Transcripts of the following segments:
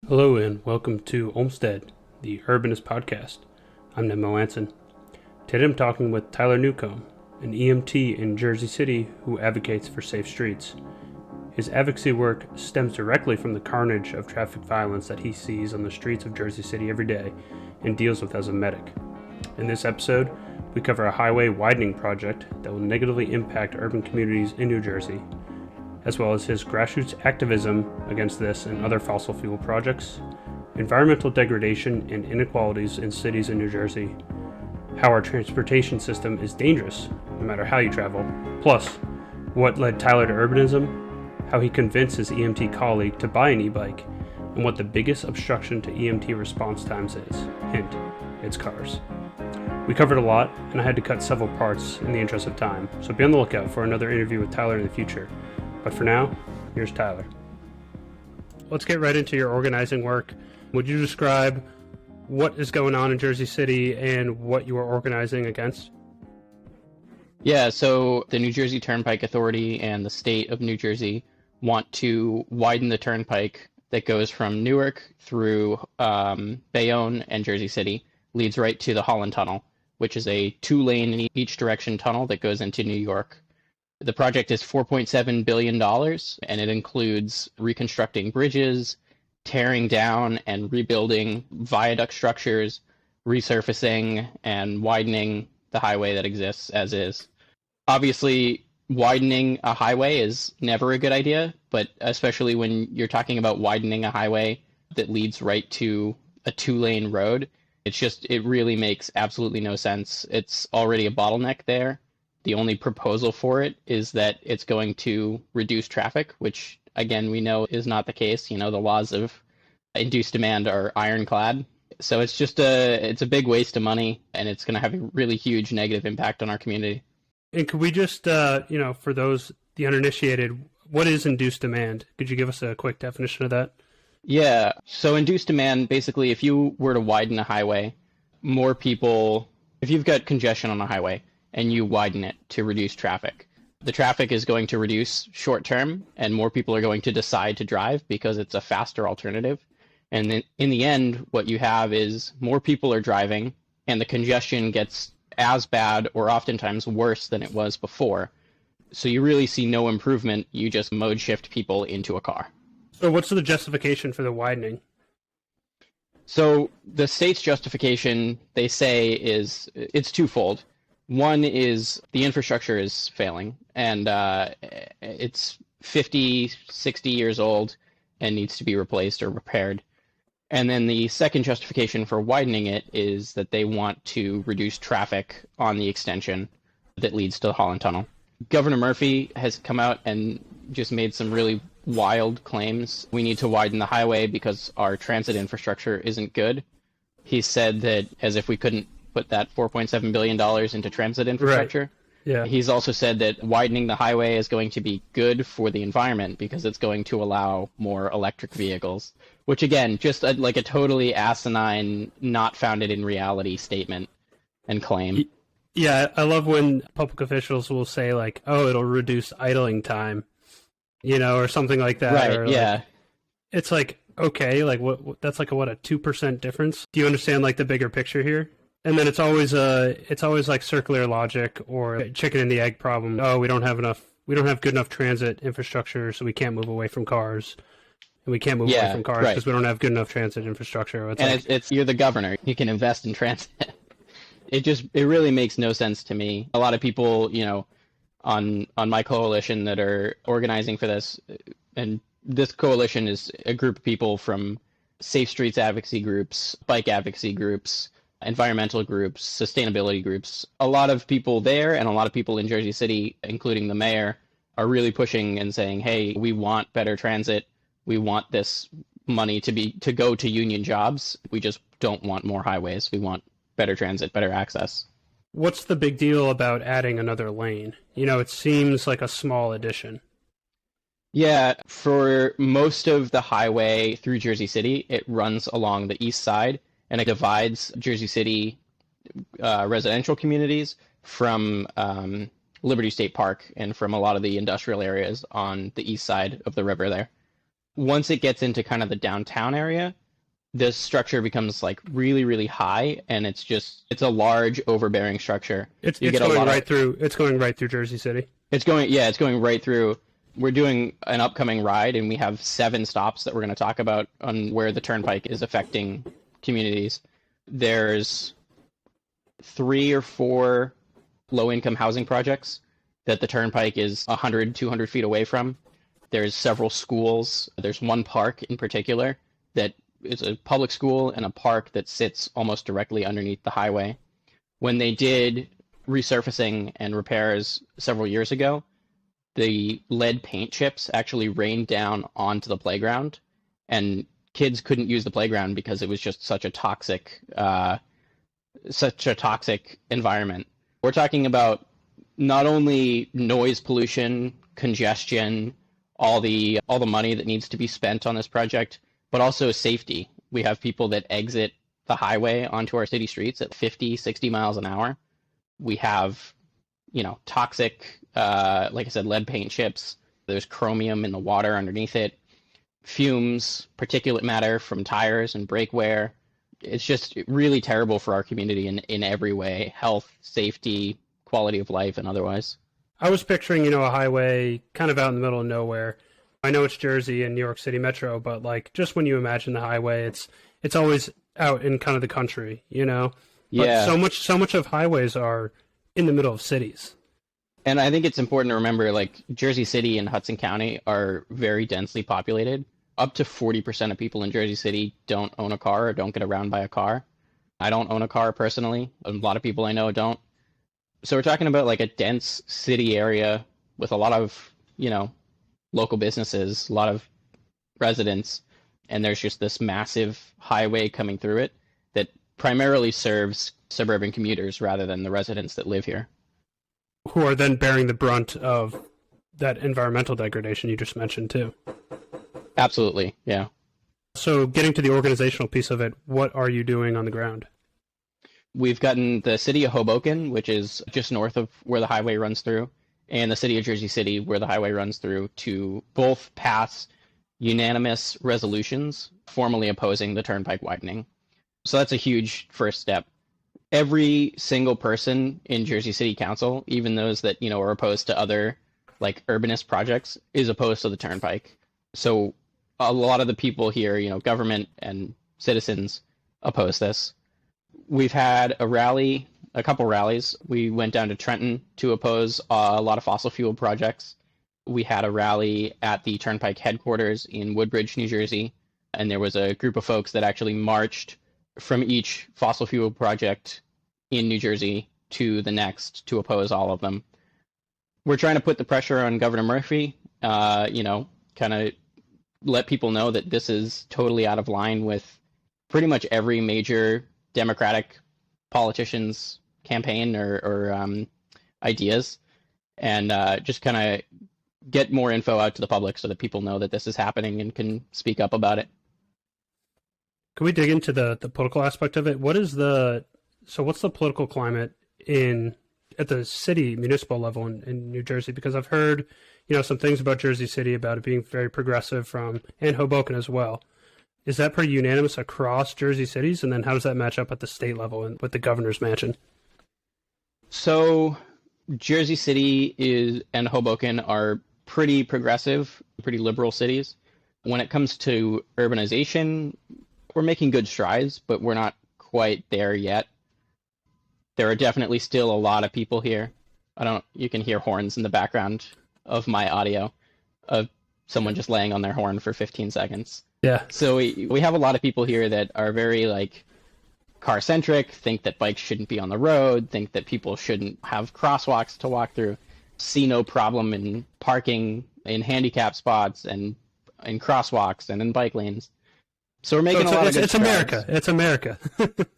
Hello and welcome to Olmsted, the Urbanist podcast. I'm Nemo Anson. Today I'm talking with Tyler Newcomb, an EMT in Jersey City who advocates for safe streets. His advocacy work stems directly from the carnage of traffic violence that he sees on the streets of Jersey City every day and deals with as a medic. In this episode, we cover a highway widening project that will negatively impact urban communities in New Jersey, as well as his grassroots activism against this and other fossil fuel projects, environmental degradation and inequalities in cities in New Jersey, how our transportation system is dangerous no matter how you travel, plus what led Tyler to urbanism, how he convinced his EMT colleague to buy an e-bike, and what the biggest obstruction to EMT response times is. Hint, it's cars. We covered a lot, and I had to cut several parts in the interest of time, so be on the lookout for another interview with Tyler in the future. But for now, here's Tyler. Let's get right into your organizing work. Would you describe what is going on in Jersey City and what you are organizing against? Yeah, so the New Jersey Turnpike Authority and the state of New Jersey want to widen the turnpike that goes from Newark through Bayonne and Jersey City, leads right to the Holland Tunnel, which is a 2-lane in each direction tunnel that goes into New York. The project is $4.7 billion, and it includes reconstructing bridges, tearing down and rebuilding viaduct structures, resurfacing, and widening the highway that exists as is. Obviously, widening a highway is never a good idea, but especially when you're talking about widening a highway that leads right to a 2-lane road, it really makes absolutely no sense. It's already a bottleneck there. The only proposal for it is that it's going to reduce traffic, which, again, we know is not the case. You know, the laws of induced demand are ironclad. So it's a big waste of money, and it's going to have a really huge negative impact on our community. And could we just, for those, the uninitiated, what is induced demand? Could you give us a quick definition of that? Yeah. So induced demand, basically, if you were to widen a highway, more people, if you've got congestion on a highway, and you widen it to reduce traffic. The traffic is going to reduce short term, and more people are going to decide to drive because it's a faster alternative. And then in the end, what you have is more people are driving, and the congestion gets as bad or oftentimes worse than it was before. So you really see no improvement. You just mode shift people into a car. So what's the justification for the widening? So the state's justification, they say, it's twofold. One is the infrastructure is failing, and it's 50, 60 years old and needs to be replaced or repaired. And then the second justification for widening it is that they want to reduce traffic on the extension that leads to the Holland Tunnel. Governor Murphy has come out and just made some really wild claims. We need to widen the highway because our transit infrastructure isn't good. He said that as if we couldn't put that $4.7 billion into transit infrastructure. Right. Yeah. He's also said that widening the highway is going to be good for the environment because it's going to allow more electric vehicles, which again, just like a totally asinine, not founded in reality statement and claim. Yeah, I love when public officials will say like, oh, it'll reduce idling time, or something like that. Right, or yeah. Like, it's like, okay, like what that's like a 2% difference? Do you understand like the bigger picture here? And then it's always like circular logic or chicken and the egg problem. Oh, we don't have good enough transit infrastructure, so we can't move away from cars. And we can't move away from cars because we don't have good enough transit infrastructure. It's you're the governor. You can invest in transit. It really makes no sense to me. A lot of people, on my coalition that are organizing for this, and this coalition is a group of people from safe streets advocacy groups, bike advocacy groups, environmental groups, sustainability groups. A lot of people there and a lot of people in Jersey City, including the mayor, are really pushing and saying, hey, we want better transit. We want this money to go to union jobs. We just don't want more highways. We want better transit, better access. What's the big deal about adding another lane? It seems like a small addition. Yeah, for most of the highway through Jersey City, it runs along the east side, and it divides Jersey City residential communities from Liberty State Park and from a lot of the industrial areas on the east side of the river there. once it gets into kind of the downtown area, this structure becomes like really, really high, and it's a large overbearing structure. It's going right through Jersey City. It's going right through. We're doing an upcoming ride, and we have 7 stops that we're going to talk about on where the turnpike is affecting communities. There's 3 or 4 low-income housing projects that the turnpike is 100, 200 feet away from. There's several schools. There's one park in particular that is a public school and a park that sits almost directly underneath the highway. When they did resurfacing and repairs several years ago, the lead paint chips actually rained down onto the playground, and kids couldn't use the playground because it was just such a toxic environment. We're talking about not only noise pollution, congestion, all the money that needs to be spent on this project, but also safety. We have people that exit the highway onto our city streets at 50, 60 miles an hour. We have, toxic, like I said, lead paint chips. There's chromium in the water underneath it. Fumes, particulate matter from tires and brake wear. It's just really terrible for our community in every way: health, safety, quality of life, and otherwise. I was picturing, a highway kind of out in the middle of nowhere. I know it's Jersey and New York City Metro, but like just when you imagine the highway, it's always out in kind of the country, But yeah. So much of highways are in the middle of cities. And I think it's important to remember, like, Jersey City and Hudson County are very densely populated. Up to 40% of people in Jersey City don't own a car or don't get around by a car. I don't own a car personally. A lot of people I know don't. So we're talking about like a dense city area with a lot of, local businesses, a lot of residents, and there's just this massive highway coming through it that primarily serves suburban commuters rather than the residents that live here. Who are then bearing the brunt of that environmental degradation you just mentioned too. Absolutely, yeah. So getting to the organizational piece of it, what are you doing on the ground? We've gotten the city of Hoboken, which is just north of where the highway runs through, and the city of Jersey City, where the highway runs through, to both pass unanimous resolutions formally opposing the turnpike widening. So that's a huge first step. Every single person in Jersey City Council, even those that, are opposed to other like urbanist projects, is opposed to the turnpike. So a lot of the people here, government and citizens, oppose this. We've had a couple rallies. We went down to Trenton to oppose a lot of fossil fuel projects. We had a rally at the Turnpike headquarters in Woodbridge, New Jersey, and there was a group of folks that actually marched from each fossil fuel project in New Jersey to the next to oppose all of them. We're trying to put the pressure on Governor Murphy, kind of let people know that this is totally out of line with pretty much every major Democratic politician's campaign or ideas, and just kind of get more info out to the public so that people know that this is happening and can speak up about it. Can we dig into the political aspect of it? What's the political climate at the city municipal level in New Jersey? Because I've heard, some things about Jersey City about it being very progressive and Hoboken as well. Is that pretty unanimous across Jersey cities? And then how does that match up at the state level and with the governor's mansion? So Jersey City and Hoboken are pretty progressive, pretty liberal cities. When it comes to urbanization, we're making good strides, but we're not quite there yet. There are definitely still a lot of people here. You can hear horns in the background of my audio of someone just laying on their horn for 15 seconds. Yeah. So we have a lot of people here that are very like car centric, think that bikes shouldn't be on the road, think that people shouldn't have crosswalks to walk through, see no problem in parking in handicap spots and in crosswalks and in bike lanes. So we're making a lot of good strides. It's America.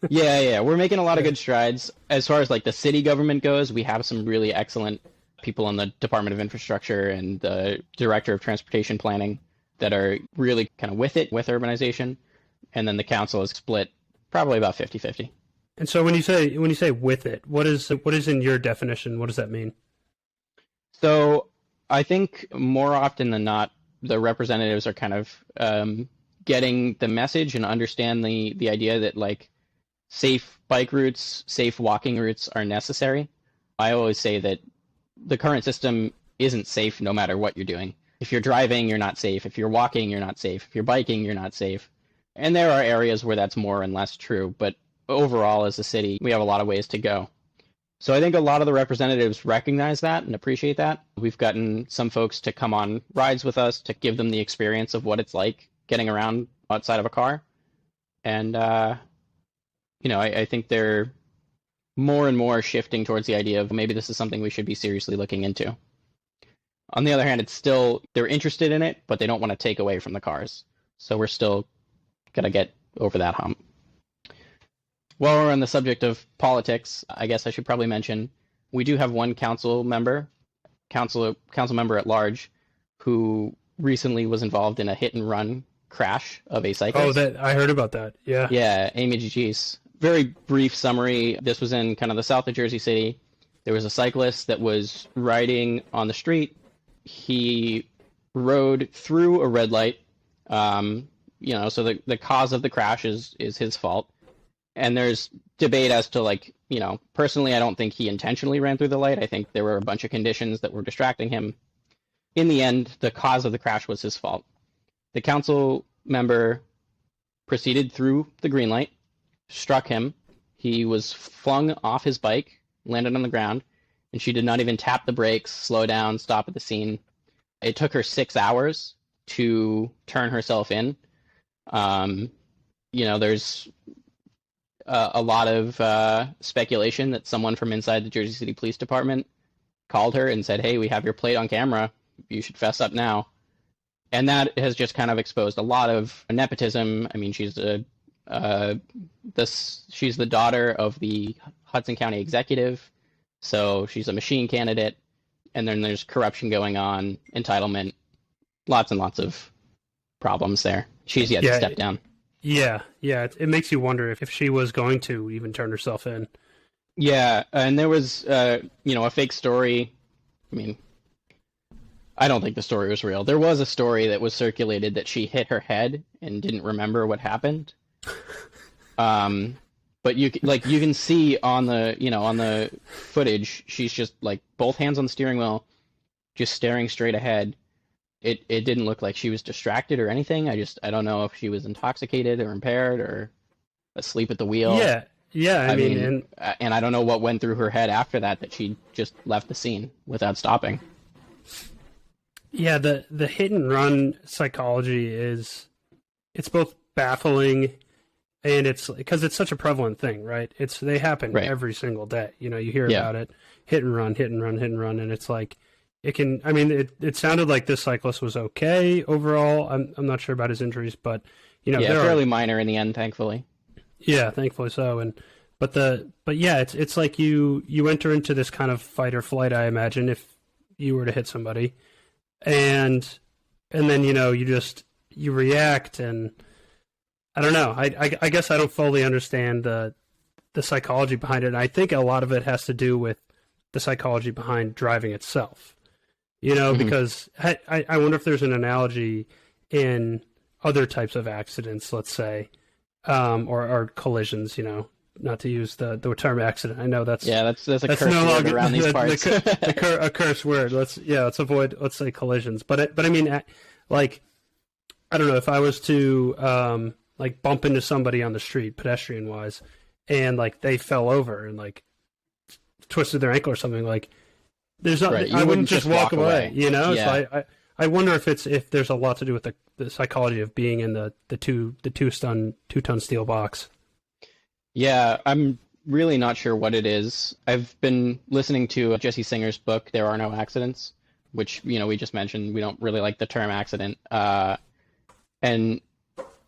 Yeah. We're making a lot of good strides. As far as like the city government goes, we have some really excellent people in the Department of Infrastructure and the Director of Transportation Planning that are really kind of with urbanization. And then the council is split probably about 50-50. And so when you say with it, what is in your definition? What does that mean? So I think more often than not, the representatives are kind of getting the message and understand the idea that like safe bike routes, safe walking routes are necessary. I always say that the current system isn't safe no matter what you're doing. If you're driving, you're not safe. If you're walking, you're not safe. If you're biking, you're not safe. And there are areas where that's more and less true, but overall as a city, we have a lot of ways to go. So I think a lot of the representatives recognize that and appreciate that. We've gotten some folks to come on rides with us to give them the experience of what it's like getting around outside of a car. And, I think they're more and more shifting towards the idea of maybe this is something we should be seriously looking into. On the other hand, it's still, they're interested in it, but they don't want to take away from the cars. So we're still got to get over that hump. While we're on the subject of politics, I guess I should probably mention we do have one council member at large, who recently was involved in a hit and run crash of a cyclist. Oh, I heard about that. Yeah. Yeah, Amy Gigi's. Very brief summary. This was in kind of the south of Jersey City. There was a cyclist that was riding on the street. He rode through a red light. So the cause of the crash is his fault. And there's debate as to personally, I don't think he intentionally ran through the light. I think there were a bunch of conditions that were distracting him. In the end, the cause of the crash was his fault. The council member proceeded through the green light, struck him. He was flung off his bike, landed on the ground, and she did not even tap the brakes, slow down, stop at the scene. It took her 6 hours to turn herself in. There's a lot of speculation that someone from inside the Jersey City Police Department called her and said, "Hey, we have your plate on camera. You should fess up now." And that has just kind of exposed a lot of nepotism. I mean, she's the daughter of the Hudson County executive, so she's a machine candidate. And then there's corruption going on, entitlement, lots and lots of problems there. She's yet to step down. Yeah. It makes you wonder if she was going to even turn herself in. Yeah, and there was, a fake story. I mean, I don't think the story was real. There was a story that was circulated that she hit her head and didn't remember what happened. But you can see on the footage, she's just both hands on the steering wheel, just staring straight ahead. It didn't look like she was distracted or anything. I don't know if she was intoxicated or impaired or asleep at the wheel. Yeah. I mean, and I don't know what went through her head after that she just left the scene without stopping. Yeah, the hit and run psychology it's both baffling, and it's because it's such a prevalent thing, right? They happen every single day. You hear about it, hit and run, and it's like it can. I mean, it sounded like this cyclist was okay overall. I'm not sure about his injuries, but fairly minor in the end, thankfully. Yeah, thankfully so. But it's like you enter into this kind of fight or flight, I imagine, if you were to hit somebody. And then, you react, and I don't know. I guess I don't fully understand the psychology behind it. And I think a lot of it has to do with the psychology behind driving itself, because I wonder if there's an analogy in other types of accidents, let's say, or collisions, not to use the term accident. I know that's a curse word around these parts. A curse word. Let's avoid, let's say, collisions. But I mean, I don't know, if I was to bump into somebody on the street, pedestrian wise, and they fell over and twisted their ankle or something, there's not. I wouldn't just walk away. Yeah. So I wonder if there's a lot to do with the psychology of being in the 2-ton steel box. Yeah, I'm really not sure what it is. I've been listening to Jesse Singer's book, There Are No Accidents, which, we just mentioned. We don't really like the term accident. And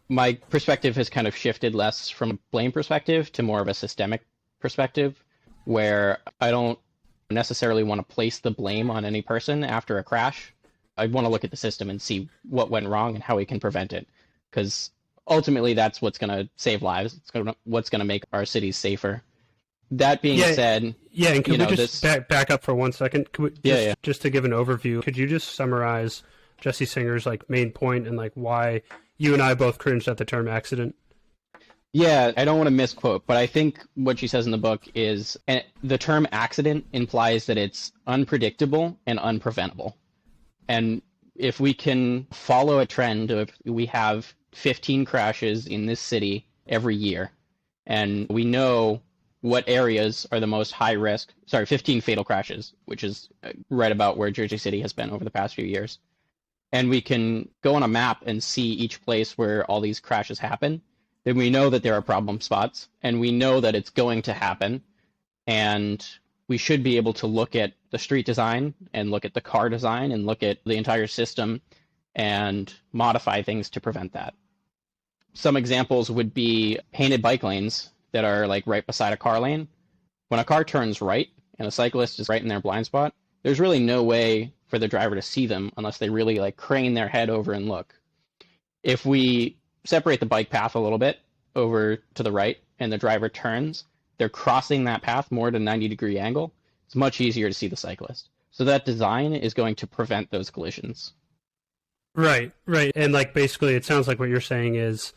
my perspective has kind of shifted less from a blame perspective to more of a systemic perspective, where I don't necessarily want to place the blame on any person after a crash. I want to look at the system and see what went wrong and how we can prevent it. Because ultimately, that's what's going to save lives. It's what's going to make our cities safer. That being said, and can we just back up for 1 second? Just to give an overview, could you just summarize Jesse Singer's like main point and like why you and I both cringed at the term accident? Yeah, I don't want to misquote, but I think what she says in the book is the term accident implies that it's unpredictable and unpreventable. And if we can follow a trend of we have 15 crashes in this city every year, and we know what areas are the most high risk, 15 fatal crashes, which is right about where Jersey City has been over the past few years. And we can go on a map and see each place where all these crashes happen, then we know that there are problem spots, and we know that it's going to happen, and we should be able to look at the street design and look at the car design and look at the entire system and modify things to prevent that. Some examples would be painted bike lanes that are like right beside a car lane. When a car turns right and a cyclist is right in their blind spot, there's really no way for the driver to see them unless they really like crane their head over and look. If we separate the bike path a little bit over to the right and the driver turns, they're crossing that path more at a 90-degree angle. It's much easier to see the cyclist. So that design is going to prevent those collisions. Right. And like basically it sounds like what you're saying is,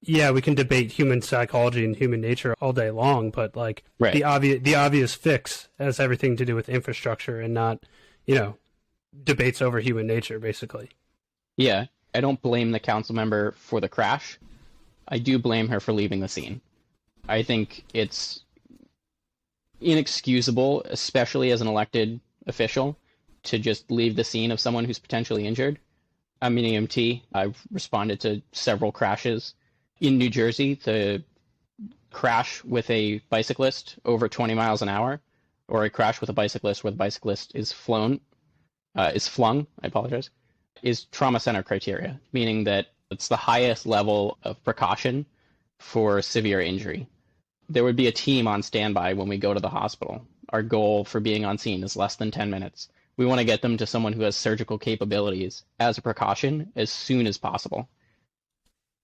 yeah, we can debate human psychology and human nature all day long, but like right. the obvious fix has everything to do with infrastructure and not, debates over human nature, basically. Yeah. I don't blame the council member for the crash. I do blame her for leaving the scene. I think it's inexcusable, especially as an elected official, to just leave the scene of someone who's potentially injured. I'm an EMT. I've responded to several crashes in New Jersey. The crash with a bicyclist over 20 miles an hour, or a crash with a bicyclist where the bicyclist is flung, is trauma center criteria, meaning that it's the highest level of precaution for severe injury. There would be a team on standby when we go to the hospital. Our goal for being on scene is less than 10 minutes. We want to get them to someone who has surgical capabilities as a precaution as soon as possible.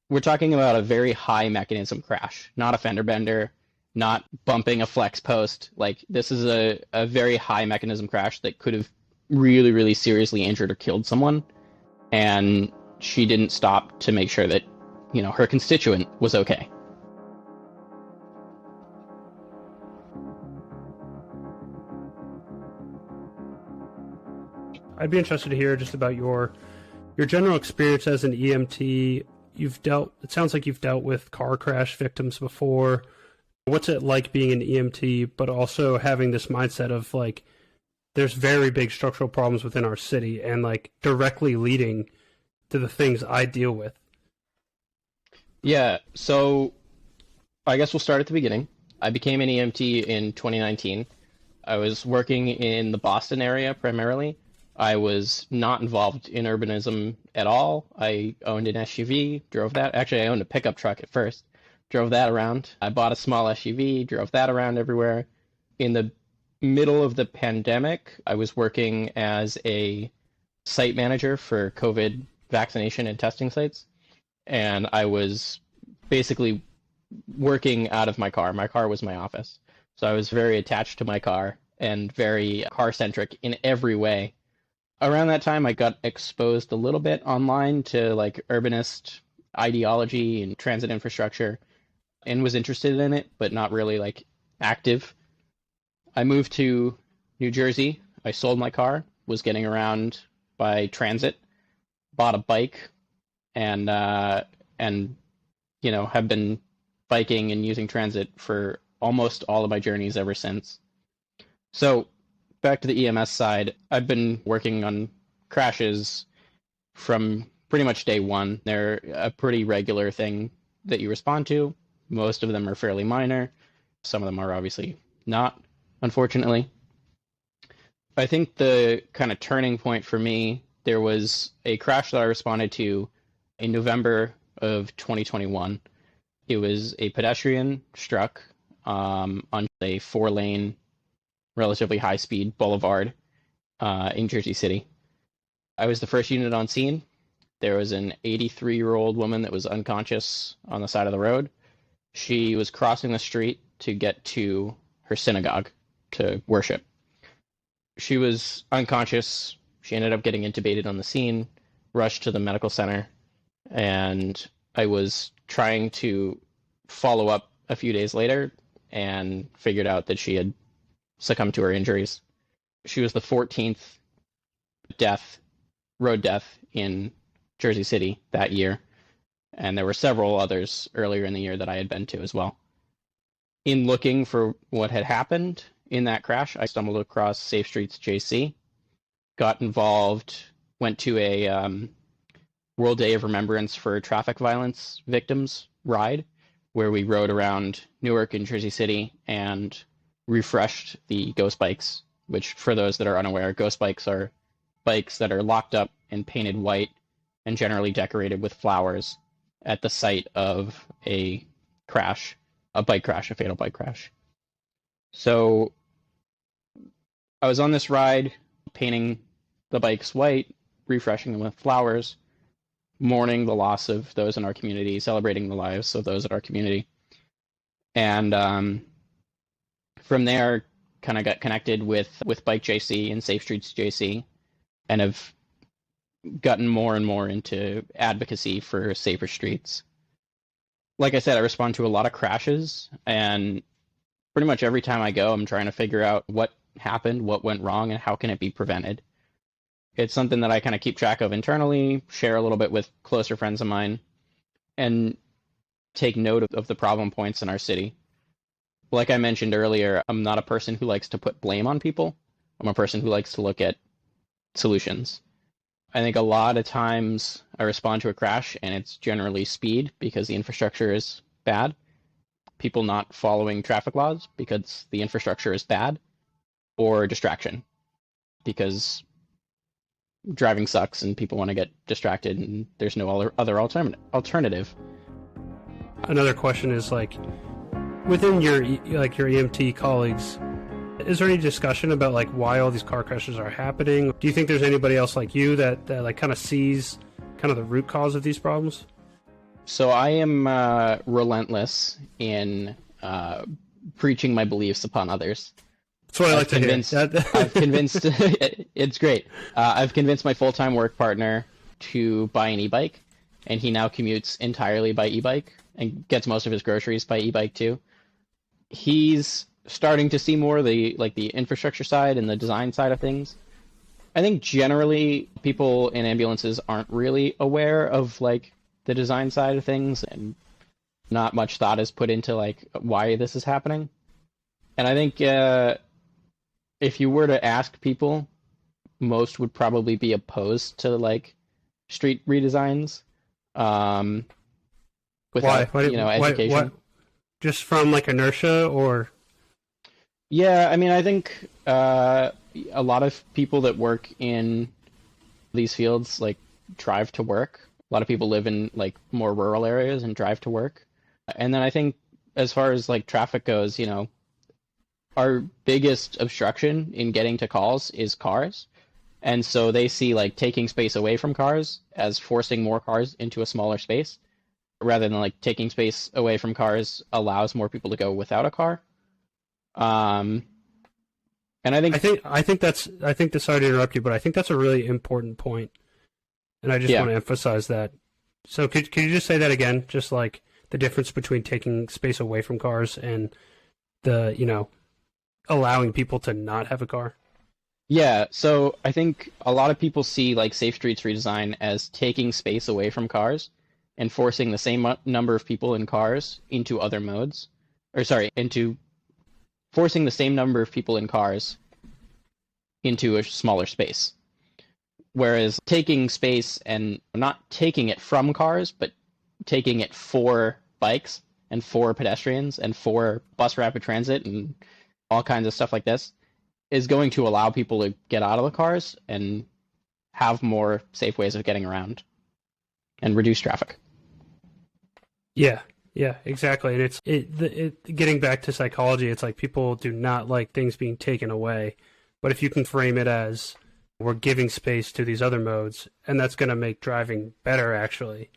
We're talking about a very high mechanism crash, not a fender bender, not bumping a flex post. Like, this is a very high mechanism crash that could have really, really seriously injured or killed someone. And she didn't stop to make sure that, her constituent was okay. I'd be interested to hear just about your general experience as an EMT. It sounds like you've dealt with car crash victims before. What's it like being an EMT, but also having this mindset of like, there's very big structural problems within our city and like directly leading to the things I deal with? Yeah, so I guess we'll start at the beginning. I became an EMT in 2019. I was working in the Boston area primarily. I was not involved in urbanism at all. I owned an SUV, drove that. Actually, I owned a pickup truck at first, drove that around. I bought a small SUV, drove that around everywhere. In the middle of the pandemic, I was working as a site manager for COVID vaccination and testing sites. And I was basically working out of my car. My car was my office. So I was very attached to my car and very car-centric in every way. Around that time, I got exposed a little bit online to like urbanist ideology and transit infrastructure and was interested in it, but not really like active. I moved to New Jersey. I sold my car, was getting around by transit, bought a bike, and have been biking and using transit for almost all of my journeys ever since. So back to the EMS side, I've been working on crashes from pretty much day one. They're a pretty regular thing that you respond to. Most of them are fairly minor. Some of them are obviously not, unfortunately. I think the kind of turning point for me, there was a crash that I responded to in November of 2021. It was a pedestrian struck on a 4-lane, relatively high-speed boulevard in Jersey City. I was the first unit on scene. There was an 83-year-old woman that was unconscious on the side of the road. She was crossing the street to get to her synagogue to worship. She was unconscious. She ended up getting intubated on the scene. rushed to the medical center, and I was trying to follow up a few days later and figured out that she had succumbed to her injuries. She was the 14th road death in Jersey City that year, and there were several others earlier in the year that I had been to as well. In looking for what had happened in that crash, I stumbled across Safe Streets JC, got involved, went to a World Day of Remembrance for Traffic Violence Victims ride, where we rode around Newark and Jersey City and refreshed the ghost bikes, which, for those that are unaware, ghost bikes are bikes that are locked up and painted white and generally decorated with flowers at the site of a crash, a fatal bike crash. So I was on this ride, painting the bikes white, refreshing them with flowers, mourning the loss of those in our community, celebrating the lives of those in our community. And from there, kind of got connected with Bike JC and Safe Streets JC, and have gotten more and more into advocacy for safer streets. Like I said, I respond to a lot of crashes, and pretty much every time I go, I'm trying to figure out what happened, what went wrong, and how can it be prevented. It's something that I kind of keep track of internally, share a little bit with closer friends of mine, and take note of the problem points in our city. Like I mentioned earlier, I'm not a person who likes to put blame on people. I'm a person who likes to look at solutions. I think a lot of times I respond to a crash and it's generally speed because the infrastructure is bad, people not following traffic laws because the infrastructure is bad, or distraction because driving sucks and people want to get distracted and there's no other alternative. Another question is, like, within your EMT colleagues, is there any discussion about like why all these car crashes are happening? Do you think there's anybody else like you that like kind of sees kind of the root cause of these problems? So I am relentless in preaching my beliefs upon others. That's what I like to hear. I've convinced, it's great. I've convinced my full-time work partner to buy an e-bike, and he now commutes entirely by e-bike and gets most of his groceries by e-bike too. He's starting to see more the infrastructure side and the design side of things. I think generally people in ambulances aren't really aware of like the design side of things, and not much thought is put into like why this is happening. And I think if you were to ask people, most would probably be opposed to like street redesigns. Without education. Why? Just from like inertia, or? Yeah, I mean, I think a lot of people that work in these fields like drive to work. A lot of people live in like more rural areas and drive to work. And then I think as far as like traffic goes, you know, our biggest obstruction in getting to calls is cars. And so they see like taking space away from cars as forcing more cars into a smaller space, rather than like taking space away from cars allows more people to go without a car. And I think sorry to interrupt you, but I think that's a really important point, and I just want to emphasize that. So could you just say that again? Just like the difference between taking space away from cars and the, you know, allowing people to not have a car. Yeah, so I think a lot of people see like Safe Streets redesign as taking space away from cars and forcing the same number of people in cars into other modes, into forcing the same number of people in cars into a smaller space. Whereas taking space and not taking it from cars, but taking it for bikes and for pedestrians and for bus rapid transit and all kinds of stuff like this is going to allow people to get out of the cars and have more safe ways of getting around and reduce traffic. Yeah, exactly. And it's getting back to psychology, it's like people do not like things being taken away. But if you can frame it as we're giving space to these other modes, and that's going to make driving better, actually,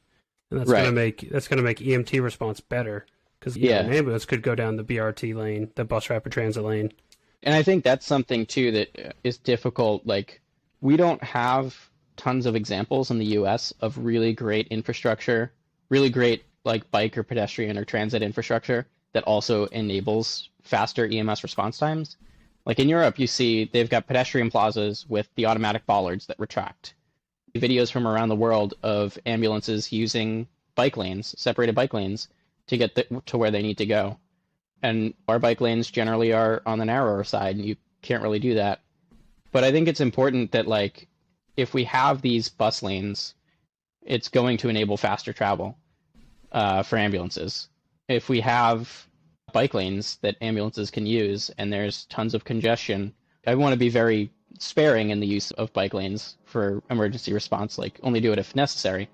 and that's going to make EMT response better, because an ambulance could go down the BRT lane, the bus rapid transit lane. And I think that's something too that is difficult. Like, we don't have tons of examples in the US of really great infrastructure, really great like bike or pedestrian or transit infrastructure that also enables faster EMS response times. Like in Europe, you see they've got pedestrian plazas with the automatic bollards that retract. Videos from around the world of ambulances using bike lanes, separated bike lanes, to get to where they need to go. And our bike lanes generally are on the narrower side, and you can't really do that. But I think it's important that, like, if we have these bus lanes, it's going to enable faster travel for ambulances. If we have bike lanes that ambulances can use and there's tons of congestion, I want to be very sparing in the use of bike lanes for emergency response, like only do it if necessary.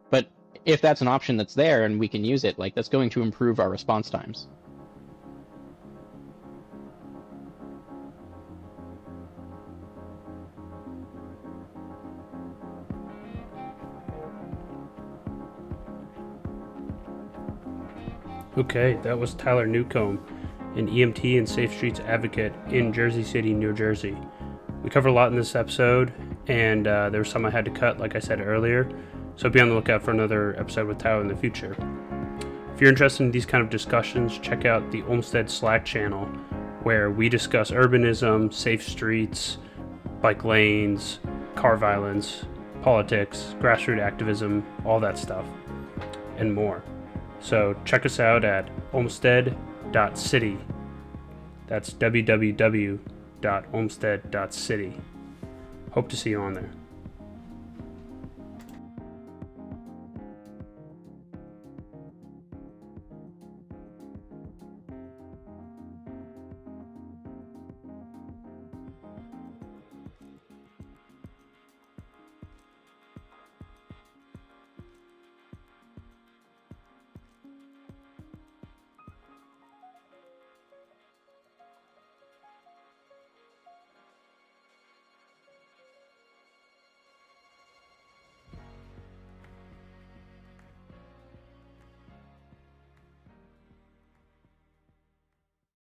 But if that's an option that's there and we can use it, like that's going to improve our response times. Okay, that was Tyler Newcomb, an EMT and Safe Streets advocate in Jersey City, New Jersey. We covered a lot in this episode, and there was some I had to cut, like I said earlier, so be on the lookout for another episode with Tyler in the future. If you're interested in these kind of discussions, check out the Olmsted Slack channel, where we discuss urbanism, safe streets, bike lanes, car violence, politics, grassroots activism, all that stuff, and more. So check us out at olmsted.city. That's www.olmsted.city. Hope to see you on there.